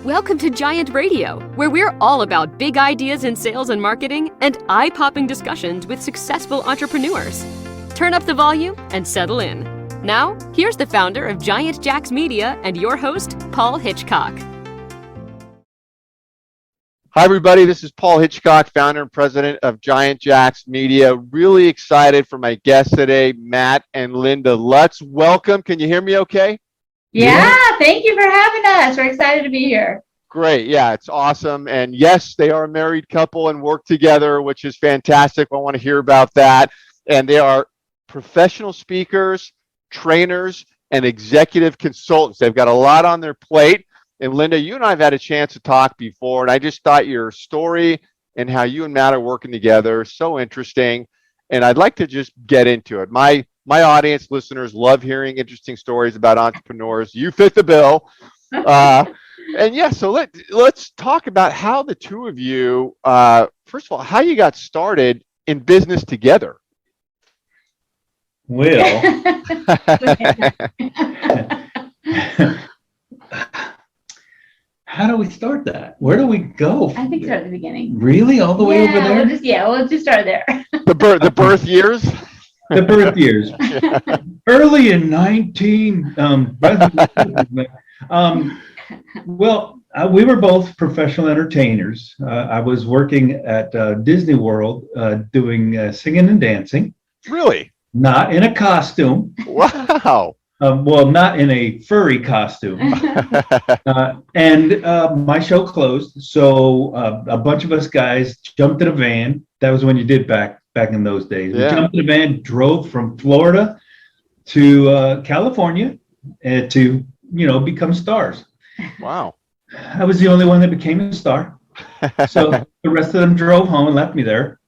Welcome to Giant Radio, where we're all about big ideas in sales and marketing and eye-popping discussions with successful entrepreneurs. Turn up the volume and settle in. Now, here's the founder of Giant Jacks Media and your host, Paul Hitchcock. Hi, everybody. This is Paul Hitchcock, founder and president of Giant Jacks Media. Really excited for my guests today, Matt and Linda Lutz. Welcome. Can you hear me okay? Yeah, thank you for having us. We're excited to be here. Great. Yeah, it's awesome. And yes, they are a married couple and work together, which is fantastic. I want to hear about that. And they are professional speakers, trainers, and executive consultants. They've got a lot on their plate. And Linda, you and I have had a chance to talk before, and I just thought your story and how you and Matt are working together so interesting. And I'd like to just get into it. My audience, listeners, love hearing interesting stories about entrepreneurs. You fit the bill. And yeah, so let's talk about how the two of you, first of all, how you got started in business together. Well, how do we start that? Where do we go? I think start at the beginning. Really? All the way over there? We'll just start there. The birth years? The birth years. Early in we were both professional entertainers. I was working at Disney World doing singing and dancing. Really? Not in a costume. Wow. Not in a furry costume. And my show closed. So a bunch of us guys jumped in a van. That was when you did back in those days. Yeah. We jumped in a van, drove from Florida to California to, become stars. Wow. I was the only one that became a star. So the rest of them drove home and left me there.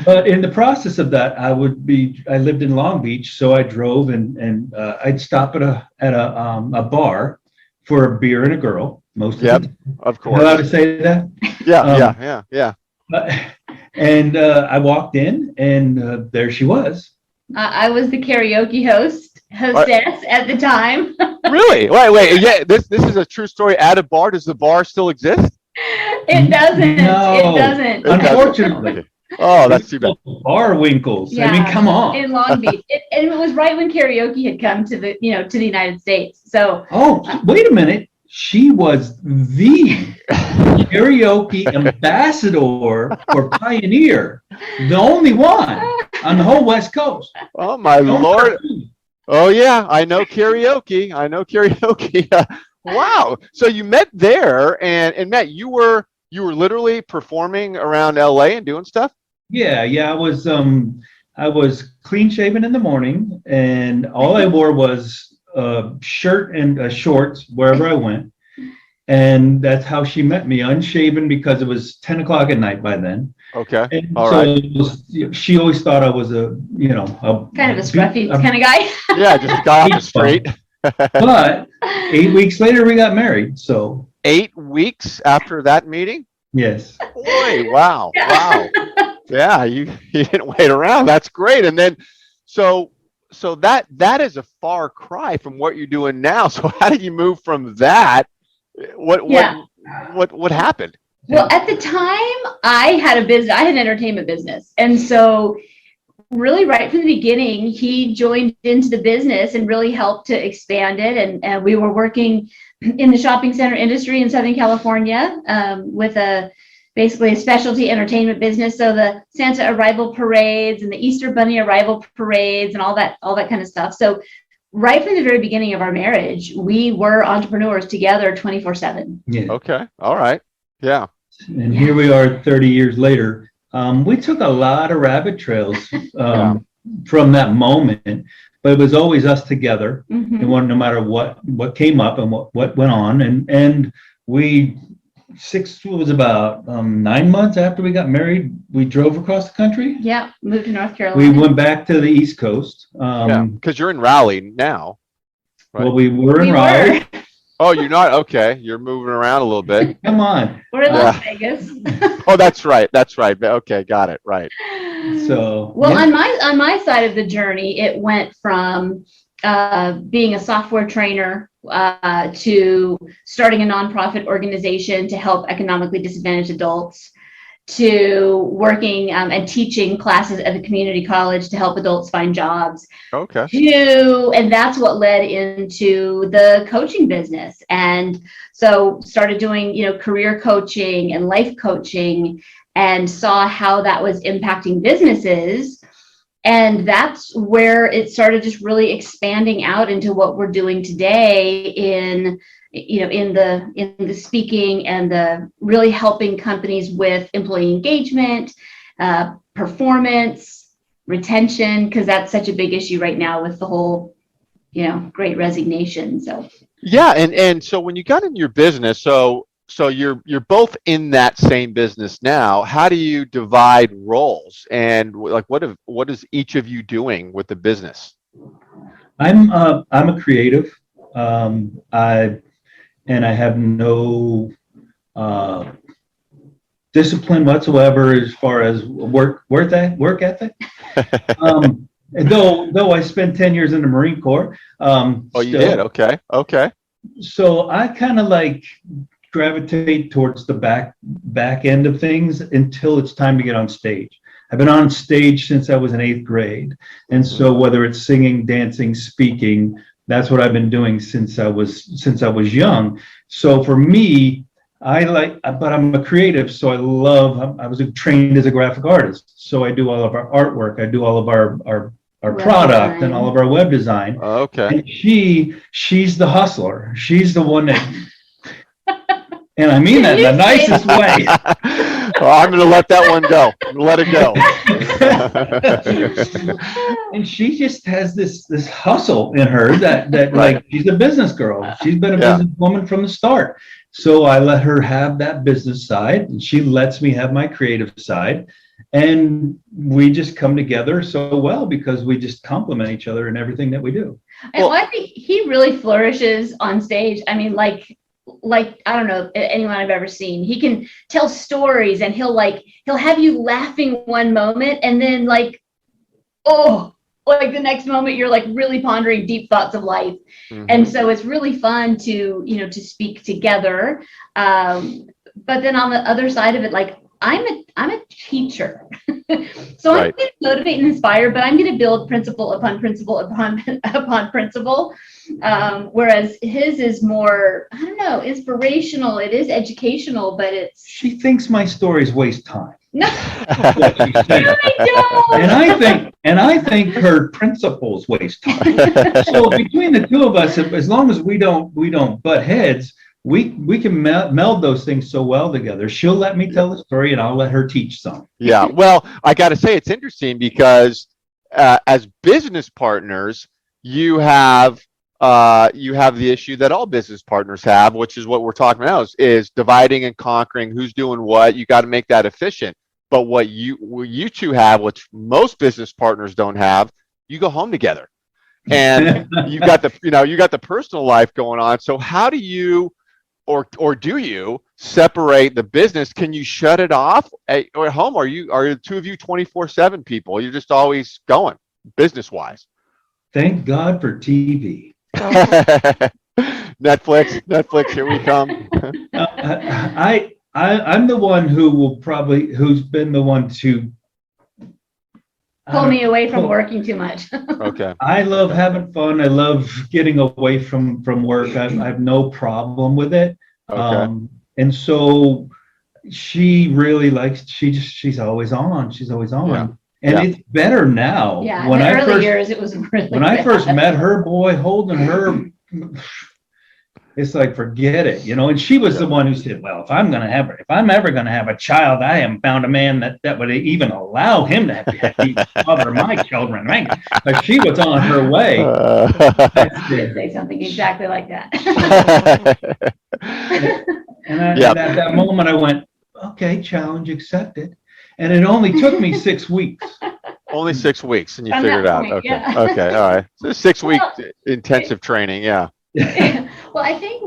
But in the process of that, I lived in Long Beach, so I drove and I'd stop at a bar for a beer and a girl. Most of the time. Of course. Allowed to say that? Yeah. And I walked in, and there she was. I was the karaoke hostess at the time. Really? Wait. Yeah, this is a true story. At a bar, does the bar still exist? It doesn't. No. It doesn't. Unfortunately. Oh, that's too bad. Bar Winkles. Yeah, I mean, come on. In Long Beach, and it was right when karaoke had come to the United States. So. Oh, wait a minute. She was the karaoke ambassador or pioneer, the only one on the whole West Coast. Oh my Lord! Oh yeah, I know karaoke. Wow. So you met there, and Matt, you were literally performing around LA and doing stuff? Yeah. I was clean shaven in the morning, and all I wore was a shirt and shorts wherever I went. And that's how she met me, unshaven, because it was 10 o'clock at night by then. Okay. And all so right. She always thought I was a kind of a scruffy kind of guy. Yeah, just got off the street. But 8 weeks later, we got married. So 8 weeks after that meeting? Yes. Boy, wow. Yeah, you didn't wait around. That's great. And then, so that is a far cry from what you're doing now. So how did you move from that? What happened? Well, at the time, I had an entertainment business, and so really right from the beginning, he joined into the business and really helped to expand it. And we were working in the shopping center industry in Southern California with basically a specialty entertainment business. So the Santa arrival parades and the Easter Bunny arrival parades and all that kind of stuff. So right from the very beginning of our marriage, we were entrepreneurs together 24/7. Yeah. Okay. All right. Yeah. And here we are 30 years later. We took a lot of rabbit trails from that moment, but it was always us together. Mm-hmm. And no matter what came up and what went on. And it was about 9 months after we got married, we drove across the country. Yeah, moved to North Carolina. We went back to the East Coast. Because you're in Raleigh now. Right? Well, we were in Raleigh. Oh, you're not? Okay. You're moving around a little bit. Come on. We're in Las Vegas. Oh, that's right. Okay, got it. Right. So on my side of the journey, it went from being a software trainer to starting a nonprofit organization to help economically disadvantaged adults, to working and teaching classes at the community college to help adults find jobs. Okay. And that's what led into the coaching business. And so started doing, career coaching and life coaching, and saw how that was impacting businesses. And that's where it started just really expanding out into what we're doing today in the speaking and the really helping companies with employee engagement, performance, retention, because that's such a big issue right now with the whole, great resignation. So Yeah, and so when you got in your business, so you're both in that same business now. How do you divide roles, and like what is each of you doing with the business? I'm a creative. I have no discipline whatsoever as far as work ethic. And though I spent 10 years in the Marine Corps. Oh, you did? Okay. So I kind of like gravitate towards the back end of things until it's time to get on stage. I've been on stage since I was in 8th grade. And so whether it's singing, dancing, speaking, that's what I've been doing since I was young. So for me, but I'm a creative, so I was trained as a graphic artist. So I do all of our artwork, I do all of our product design, and all of our web design. Okay. And she's the hustler. She's the one that, and I mean that in the nicest way. Well, I'm going to let that one go. Let it go. And she just has this hustle in her that Right. like she's a business girl. She's been a businesswoman from the start. So I let her have that business side, and she lets me have my creative side. And we just come together so well because we just complement each other in everything that we do. Well, I think he really flourishes on stage. I mean, like I don't know anyone I've ever seen. He can tell stories, and he'll have you laughing one moment, and then like the next moment you're like really pondering deep thoughts of life. Mm-hmm. And so it's really fun to speak together. But then on the other side of it, like I'm a teacher. So I'm going to motivate and inspire, but I'm going to build principle upon principle upon principle. Whereas his is more, I don't know, inspirational. It is educational, but it's. She thinks my stories waste time. No, and I think her principles waste time. So between the two of us, as long as we don't butt heads, we can meld those things so well together. She'll let me tell the story, and I'll let her teach some. Yeah, well, I got to say it's interesting because as business partners, you have the issue that all business partners have, which is what we're talking about is dividing and conquering who's doing what. You got to make that efficient. But what you two have, which most business partners don't have, you go home together, and you got the personal life going on. So how do you, or do you separate the business? Can you shut it off at home? Are the two of you 24/7 people? You're just always going business wise. Thank God for TV. Netflix, here we come. I'm the one who's been the one to pull me away from working too much. Okay. I love having fun. I love getting away from work. I have no problem with it. Okay. And so she really likes, she's always on. She's always on. Yeah. And it's better now. Yeah, in the early years, it was really when bad. I first met her, boy, holding her, it's like, forget it, and she was the one who said, well, if I'm ever going to have a child, I haven't found a man that would even allow him to be the father of my children. Right? Like she was on her way. I did say something exactly like that. and at that moment I went, okay, challenge accepted. And it only took me 6 weeks. Only 6 weeks, and you figured it out. Point, okay. Yeah. Okay. All right. So 6 week intensive training. Yeah. Well, I think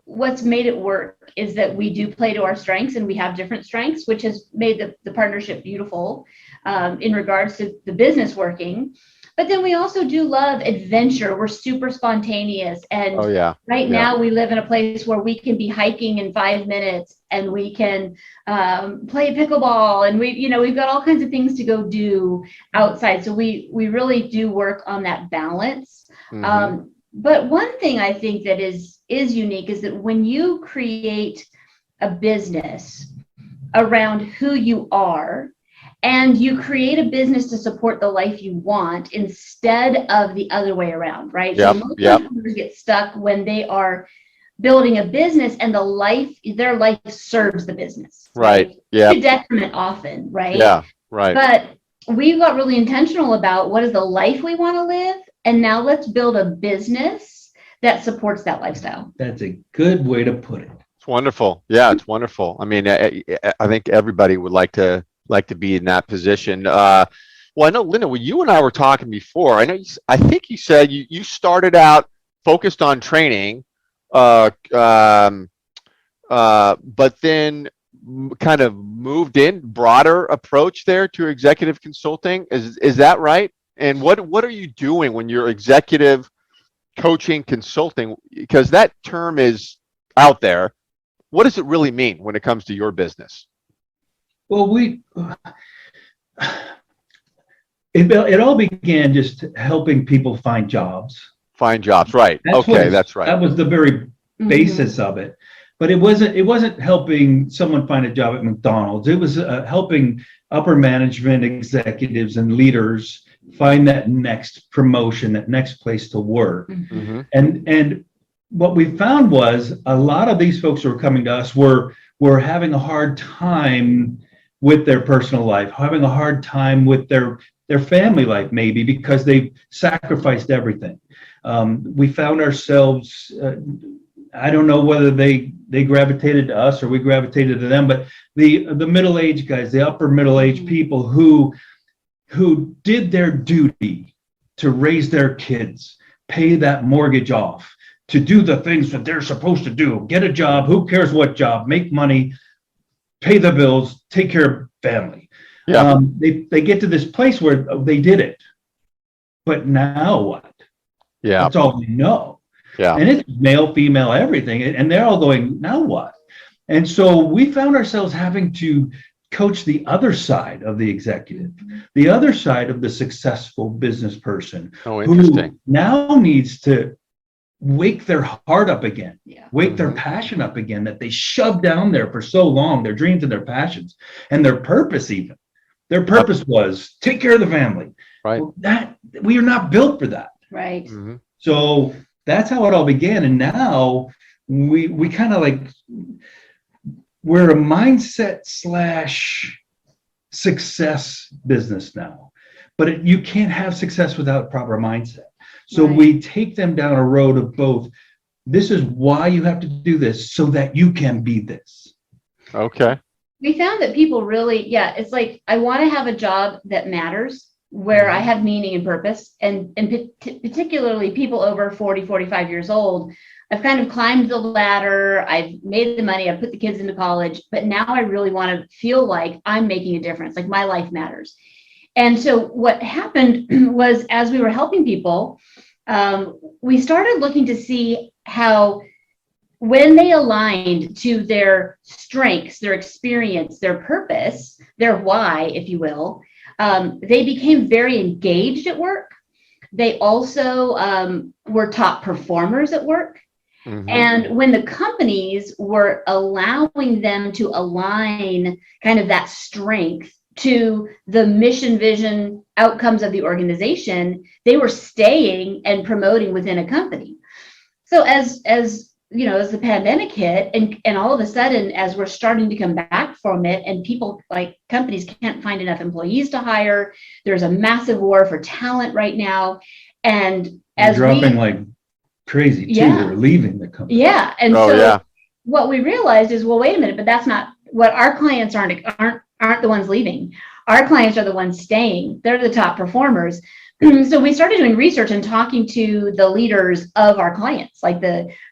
what's made it work is that we do play to our strengths, and we have different strengths, which has made the partnership beautiful in regards to the business working. But then we also do love adventure. We're super spontaneous. And Oh yeah. right Yeah. now we live in a place where we can be hiking in 5 minutes, and we can play pickleball, and we've got all kinds of things to go do outside. So we really do work on that balance. Mhm. But one thing I think that is unique is that when you create a business around who you are, and you create a business to support the life you want instead of the other way around, right? Yep, So most yep. entrepreneurs get stuck when they are building a business and their life serves the business, Right. right? Yeah. To detriment often, right? Yeah. Right. But we got really intentional about what is the life we want to live, and now let's build a business that supports that lifestyle. That's a good way to put it. It's wonderful. Yeah, it's wonderful. I mean, I think everybody would like to be in that position. Well, I know, Linda, when you and I were talking before, I think you said you started out focused on training, but then kind of moved in broader approach there to executive consulting. Is that right? And what are you doing when you're executive coaching consulting? Because that term is out there. What does it really mean when it comes to your business? Well, it all began just helping people find jobs. Find jobs, right? That's right. That was the very basis of it. But it wasn't helping someone find a job at McDonald's. It was helping upper management executives and leaders find that next promotion, that next place to work. Mm-hmm. And what we found was a lot of these folks who were coming to us were having a hard time with their personal life, having a hard time with their family life, maybe because they sacrificed everything. We found ourselves, I don't know whether they gravitated to us or we gravitated to them, but the middle-aged guys, the upper middle-aged people who did their duty to raise their kids, pay that mortgage off, to do the things that they're supposed to do, get a job, who cares what job, make money, pay the bills, take care of family. Yeah. They get to this place where they did it, but now what? Yeah. That's all they know. Yeah. And it's male, female, everything. And they're all going, now what? And so we found ourselves having to coach the other side of the executive, the other side of the successful business person. Oh, interesting. Who now needs to wake their heart up again, wake their Mhm. passion up again that they shoved down there for so long, their dreams and their passions and their purpose even. Their purpose was take care of the family. Right. Well, that we are not built for that. Right. Mm-hmm. So that's how it all began. And now we kind of like, we're a mindset / success business now, but you can't have success without proper mindset. So Right. we take them down a road of both. This is why you have to do this so that you can be this. Okay. We found that people really, it's like, I want to have a job that matters, where I have meaning and purpose. And particularly people over 40, 45 years old, I've kind of climbed the ladder. I've made the money. I've put the kids into college, but now I really want to feel like I'm making a difference, like my life matters. And so what happened was, as we were helping people, we started looking to see how, when they aligned to their strengths, their experience, their purpose, their why, if you will, they became very engaged at work. They also were top performers at work. Mm-hmm. And when the companies were allowing them to align kind of that strength to the mission, vision, outcomes of the organization, they were staying and promoting within a company. So as the pandemic hit, and all of a sudden, as we're starting to come back from it, and people, like companies, can't find enough employees to hire, there's a massive war for talent right now. And as dropping like crazy too, they're leaving the company. Yeah. And what we realized is, well, wait a minute, but that's not what our clients aren't the ones leaving. Our clients are the ones staying. They're the top performers. So we started doing research and talking to the leaders of our clients, like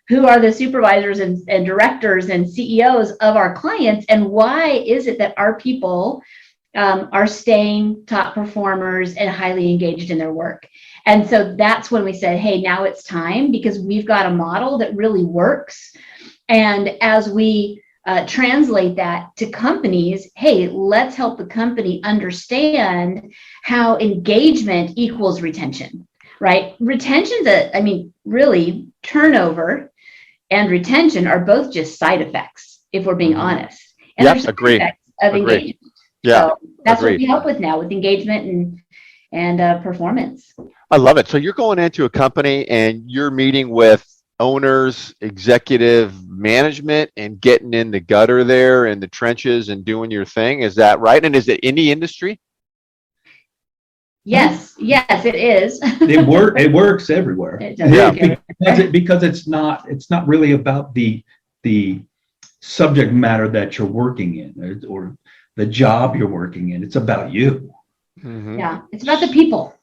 who are the supervisors and directors and CEOs of our clients, and why is it that our people are staying top performers and highly engaged in their work. And so that's when we said, hey, now it's time, because we've got a model that really works. And as we translate that to companies, hey, let's help the company understand how engagement equals retention, right? Retention's really turnover and retention are both just side effects, if we're being honest. And there's agreed. Effects of engagement. Yeah, so that's agreed. what we help with now with engagement and performance. I love it. So you're going into a company and you're meeting with owners, executive management, and getting in the gutter there in the trenches and doing your thing. Is that right? And is it any industry? Yes, it is. It works everywhere. It does. Because it's not really about the subject matter that you're working in or the job you're working in. It's about you. Mm-hmm. Yeah, it's about the people.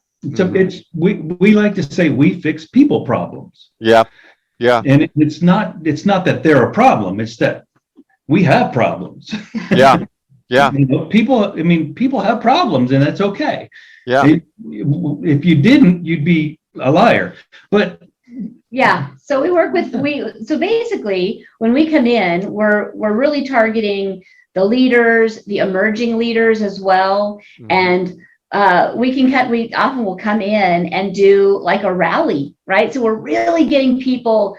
We like to say we fix people problems. Yeah. And it's not that they're a problem. It's that we have problems. Yeah. People have problems, and that's okay. Yeah. If you didn't, you'd be a liar. But yeah, so we work with so basically when we come in, we're really targeting the leaders, the emerging leaders as well. Mm-hmm. And we often will come in and do like a rally, right? So we're really getting people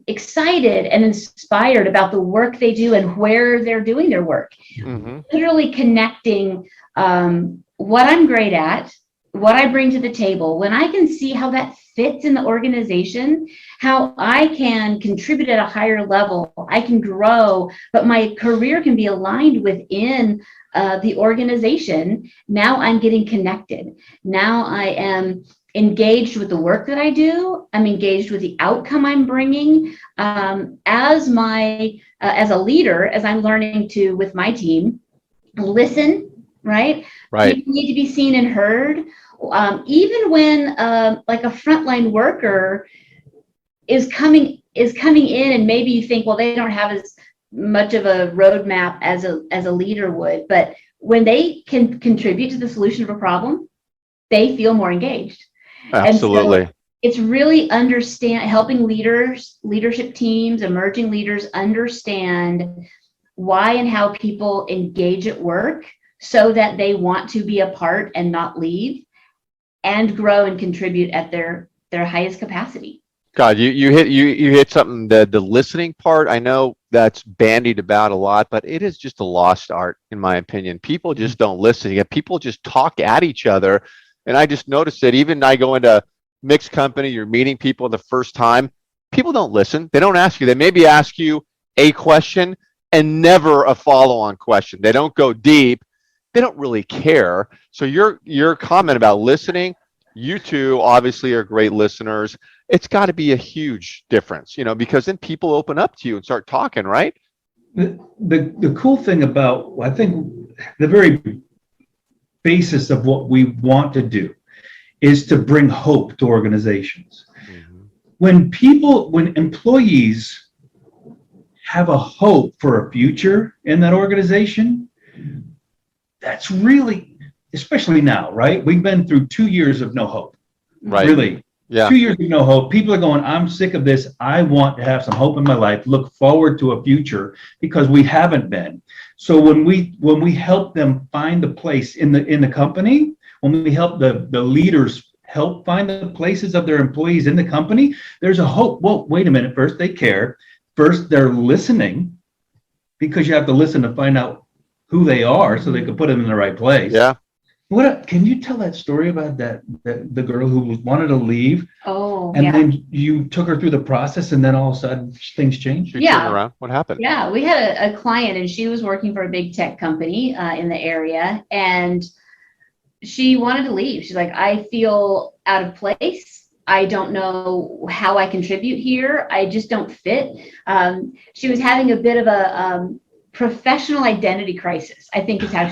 excited and inspired about the work they do and where they're doing their work. Mm-hmm. Literally connecting what I'm great at, what I bring to the table, when I can see how that fits in the organization, how I can contribute at a higher level, I can grow, but my career can be aligned within the organization. Now I'm getting connected. Now I am engaged with the work that I do. I'm engaged with the outcome I'm bringing. As a leader, as I'm learning to, with my team, listen, right? People need to be seen and heard. Even when like a frontline worker is coming in, and maybe you think, well, they don't have as much of a roadmap as a leader would, but when they can contribute to the solution of a problem, they feel more engaged. Absolutely. And so it's really helping leadership teams, emerging leaders understand why and how people engage at work so that they want to be a part and not leave, and grow and contribute at their highest capacity. God, you hit something. The listening part, I know that's bandied about a lot, but it is just a lost art, in my opinion. People just don't listen. People just talk at each other. And I just noticed that even I go into mixed company, you're meeting people the first time, people don't listen. They don't ask you. They maybe ask you a question and never a follow-on question. They don't go deep. They don't really care. So your comment about listening, you two obviously are great listeners. It's got to be a huge difference, because then people open up to you and start talking, right? The cool thing about, I think, the very basis of what we want to do is to bring hope to organizations. Mm-hmm. When employees have a hope for a future in that organization, that's really, especially now, right? We've been through 2 years of no hope. Right. Really. Yeah. 2 years of no hope. People are going, I'm sick of this. I want to have some hope in my life, look forward to a future, because we haven't been. So when we help them find the place in the company, when we help the leaders help find the places of their employees in the company, there's a hope. Well, wait a minute. First, they care. First, they're listening, because you have to listen to find out who they are so they can put them in the right place. Yeah. Can you tell that story about the girl who wanted to leave? Oh, and yeah. then you took her through the process, and then all of a sudden things changed? You turned around. What happened? Yeah, we had a client, and she was working for a big tech company in the area, and she wanted to leave. She's like, I feel out of place. I don't know how I contribute here. I just don't fit. She was having a bit of a professional identity crisis, I think is how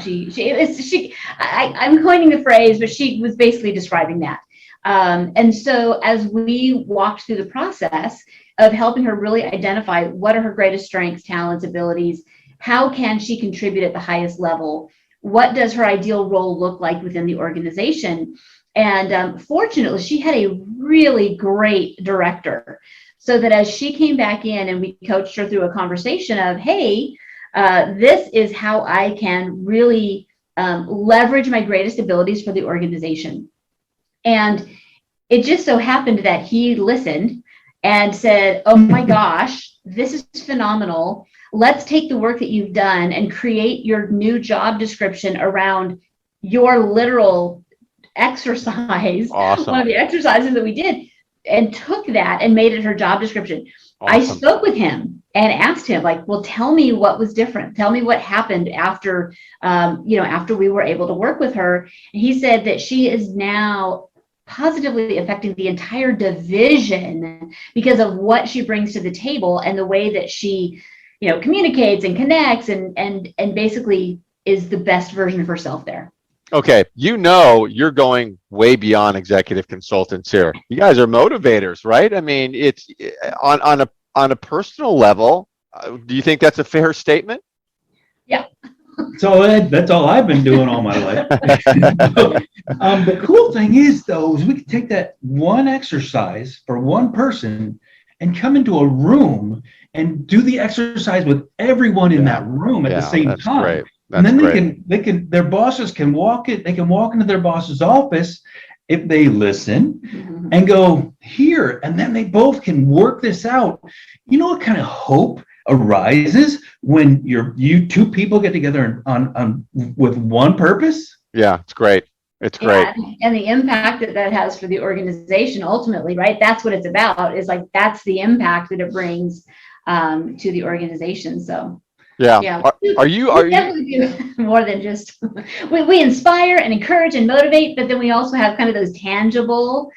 I'm coining the phrase, but she was basically describing that. And so as we walked through the process of helping her really identify what are her greatest strengths, talents, abilities, how can she contribute at the highest level, what does her ideal role look like within the organization? And fortunately, she had a really great director, so that as she came back in and we coached her through a conversation of, hey, this is how I can really leverage my greatest abilities for the organization. And it just so happened that he listened and said, oh my gosh, this is phenomenal. Let's take the work that you've done and create your new job description around your literal exercise. Awesome. One of the exercises that we did, and took that and made it her job description. Awesome. I spoke with him and asked him, like, well, tell me what was different. Tell me what happened after, after we were able to work with her. And he said that she is now positively affecting the entire division because of what she brings to the table and the way that she, communicates and connects and basically is the best version of herself there. Okay, you're going way beyond executive consultants here. You guys are motivators, right? I mean, it's on a personal level. Do you think that's a fair statement? Yeah. So that's all I've been doing all my life. The cool thing is, though, is we can take that one exercise for one person and come into a room and do the exercise with everyone in that room at the same time. Great. And then their bosses can walk into their boss's office if they listen and go here, and then they both can work this out. You know what kind of hope arises when you two people get together on with one purpose? Yeah, it's great. It's great. And the impact that has for the organization ultimately, right? That's what it's about, is like, that's the impact that it brings to the organization. So yeah. Are you definitely do more than just we inspire and encourage and motivate, but then we also have kind of those tangible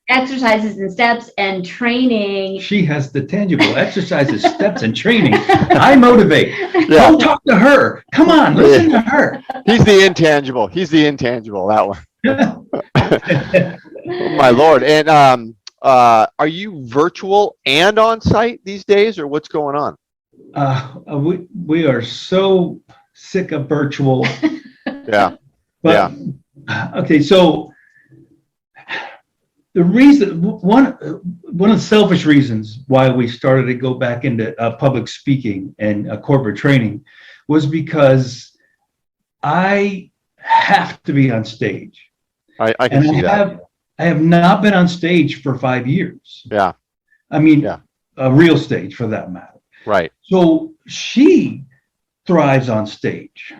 exercises and steps and training. She has the tangible exercises, steps, and training. I motivate. Don't talk to her. Come on, listen to her. He's the intangible. That one. Oh, my Lord. And are you virtual and on site these days, or what's going on? We are so sick of virtual. Yeah. But, okay, so the reason, one of the selfish reasons why we started to go back into public speaking and corporate training was because I have to be on stage. I can see that. I have not been on stage for 5 years. Yeah. I mean, a real stage for that matter. Right. So she thrives on stage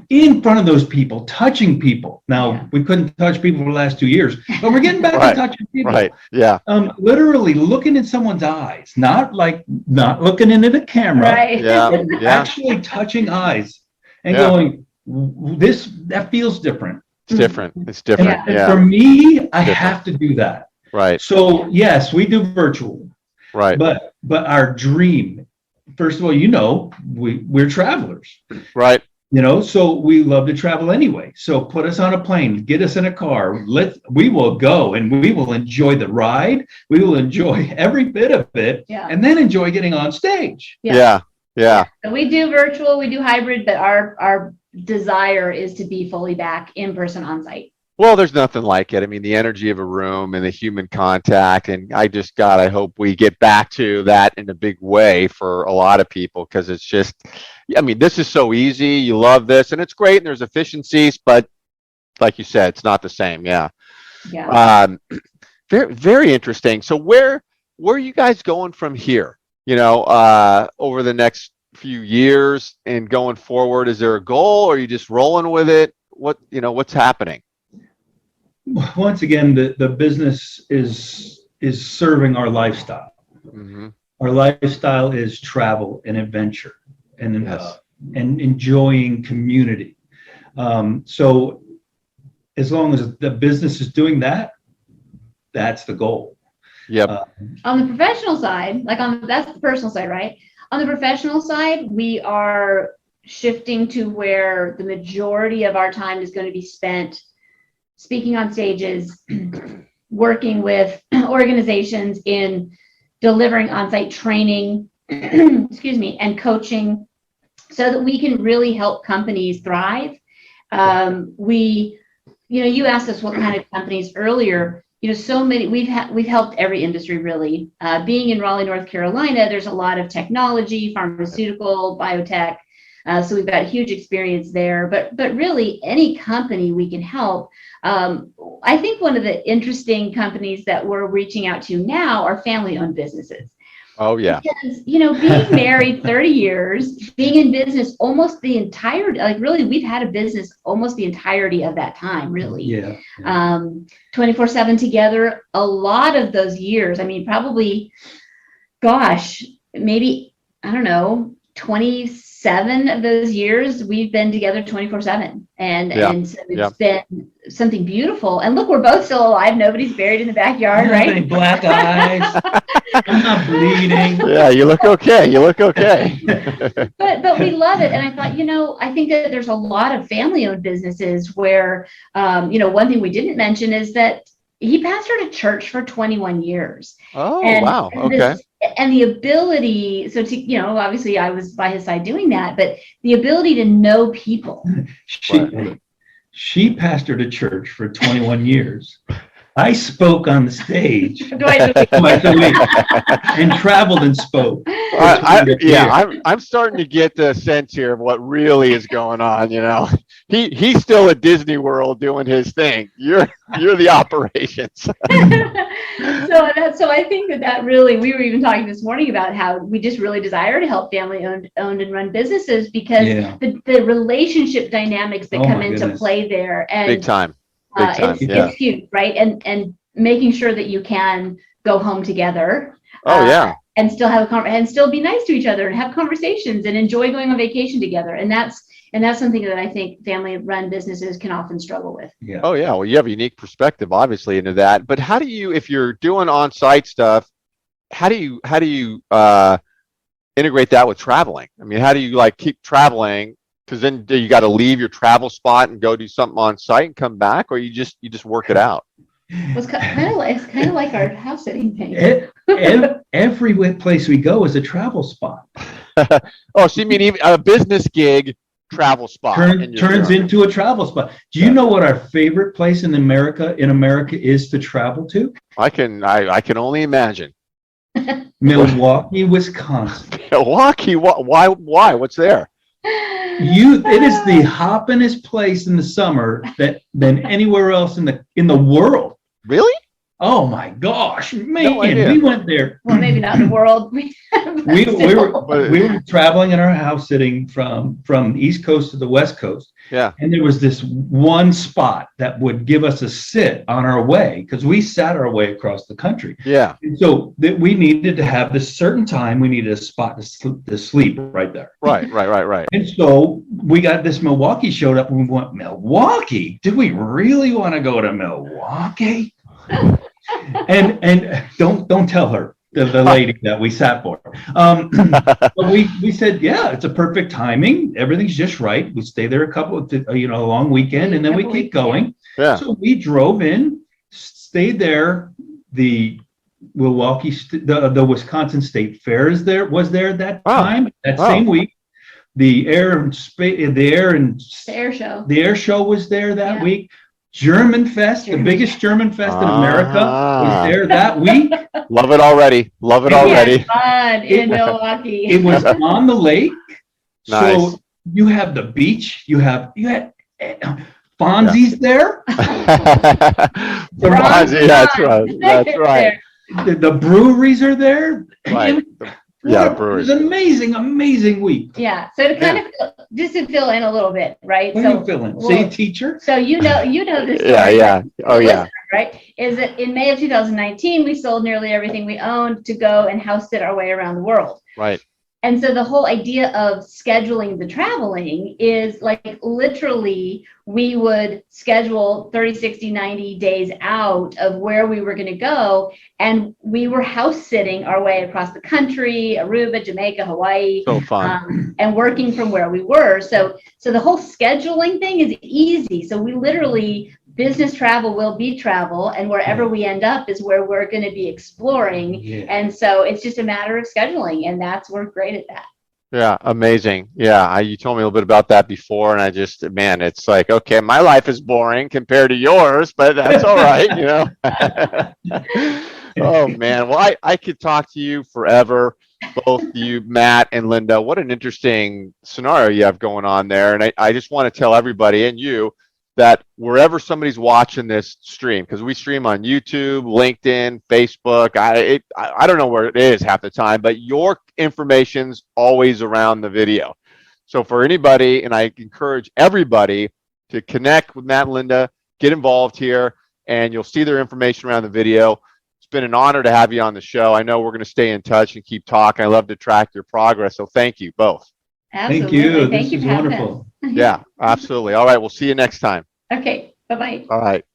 in front of those people, touching people. Now, we couldn't touch people for the last 2 years, but we're getting back to touching people. Right. Yeah. Literally looking in someone's eyes, not looking into the camera, Right. Yeah. actually touching eyes and going, that feels different. It's different. It's different. And for me, I have to do that. Right. So yes, we do virtual. Right. But our dream, first of all, we're travelers. Right. So we love to travel anyway. So put us on a plane, get us in a car. We will go and we will enjoy the ride. We will enjoy every bit of it, and then enjoy getting on stage. Yeah. So we do virtual, we do hybrid, but our desire is to be fully back in person on site. Well, there's nothing like it. I mean, the energy of a room and the human contact. And I hope we get back to that in a big way for a lot of people, because it's just, this is so easy. You love this and it's great and there's efficiencies, but like you said, it's not the same. Yeah. Very, very interesting. So where are you guys going from here? Over the next few years and going forward, is there a goal, or are you just rolling with it? What's happening? Once again, the business is serving our lifestyle. Mm-hmm. Our lifestyle is travel and adventure and enjoying community. So as long as the business is doing that, that's the goal. Yep. On the professional side, that's the personal side, right? On the professional side, we are shifting to where the majority of our time is going to be spent speaking on stages, working with organizations in delivering on-site training, and coaching so that we can really help companies thrive. You asked us what kind of companies earlier. So many, we've helped every industry really. Being in Raleigh, North Carolina, there's a lot of technology, pharmaceutical, biotech. So we've got huge experience there, but really any company we can help. I think one of the interesting companies that we're reaching out to now are family-owned businesses. Oh, yeah. Because, being married 30 years, being in business almost the entire, really, we've had a business almost the entirety of that time, really. Yeah. 24/7 together, a lot of those years, probably, gosh, maybe, I don't know, 27 of those years, we've been together 24/7. And so it's been something beautiful. And look, we're both still alive. Nobody's buried in the backyard, right? Any black eyes. I'm not bleeding. Yeah, you look okay. But we love it. And I thought, I think that there's a lot of family-owned businesses where, one thing we didn't mention is that he pastored a church for 21 years. Oh, and, wow. and Okay. And the ability, so to, obviously I was by his side doing that, but the ability to know people. She pastored a church for 21 years. I spoke on the stage Twice a week and traveled and spoke. I'm starting to get the sense here of what really is going on. He's still at Disney World doing his thing. You're the operations. So I think that really, we were even talking this morning about how we just really desire to help family-owned and run businesses because the relationship dynamics that come into play there. And big time. It's huge, right? And making sure that you can go home together. And still have and still be nice to each other and have conversations and enjoy going on vacation together. And that's something that I think family-run businesses can often struggle with. Yeah. Oh yeah. Well, you have a unique perspective, obviously, into that. But how do you, if you're doing on-site stuff, how do you integrate that with traveling? How do you keep traveling? Because then you got to leave your travel spot and go do something on site and come back, or you just work it out. It's kind of like our house sitting thing. Every place we go is a travel spot. Oh, so you mean even a business gig travel spot turns into a travel spot? Do you know what our favorite place in America is to travel to? I can only imagine. Milwaukee, Wisconsin. Milwaukee? Why? What's there? It is the hoppingest place in the summer than anywhere else in the world. Really? Oh my gosh, man! No idea. We went there. Well, maybe not in the world. we were traveling in our house sitting from the East Coast to the West Coast. Yeah. And there was this one spot that would give us a sit on our way because we sat our way across the country. Yeah. And so that we needed to have this certain time. We needed a spot to sleep right there. Right. And so we got this Milwaukee showed up and we went, Milwaukee? Did we really want to go to Milwaukee? and don't tell her, the lady that we sat for. But we said, yeah, it's a perfect timing. Everything's just right. We stay there a long weekend, and then we keep going. Yeah. So we drove in, stayed there. The the Wisconsin State Fair was there that time, same week. The air show was there that week. German Fest, the biggest German Fest in America, was there that week. Love it already. Fun in Milwaukee. It was on the lake. Nice. So you have the beach. You had Fonzie's there. Fonzie, that's right. The breweries are there. Right. It was an amazing week. Yeah. So to kind of just to fill in a little bit, right? What are you filling? See, teacher? So you know this story. Yeah. Oh yeah. Right? Is that in May of 2019, we sold nearly everything we owned to go and house sit our way around the world. Right. And so the whole idea of scheduling the traveling is literally we would schedule 30, 60, 90 days out of where we were going to go. And we were house sitting our way across the country, Aruba, Jamaica, Hawaii. So fun. And working from where we were. So the whole scheduling thing is easy. So we literally, business travel will be travel, and wherever we end up is where we're going to be exploring. Yeah. And so it's just a matter of scheduling, and we're great at that. Yeah, amazing. Yeah, you told me a little bit about that before, and I just, man, it's like, okay, my life is boring compared to yours, but that's all right, you know. Oh man, well, I could talk to you forever, both you, Matt and Linda. What an interesting scenario you have going on there, and I just want to tell everybody and you that wherever somebody's watching this stream, because we stream on YouTube, LinkedIn, Facebook, I don't know where it is half the time, but your information's always around the video. So for anybody, and I encourage everybody to connect with Matt and Linda, get involved here, and you'll see their information around the video. It's been an honor to have you on the show. I know we're going to stay in touch and keep talking. I love to track your progress. So thank you both. Absolutely. Thank you. Thank you This for is having wonderful. us. Yeah, absolutely. All right. We'll see you next time. Okay. Bye-bye. All right.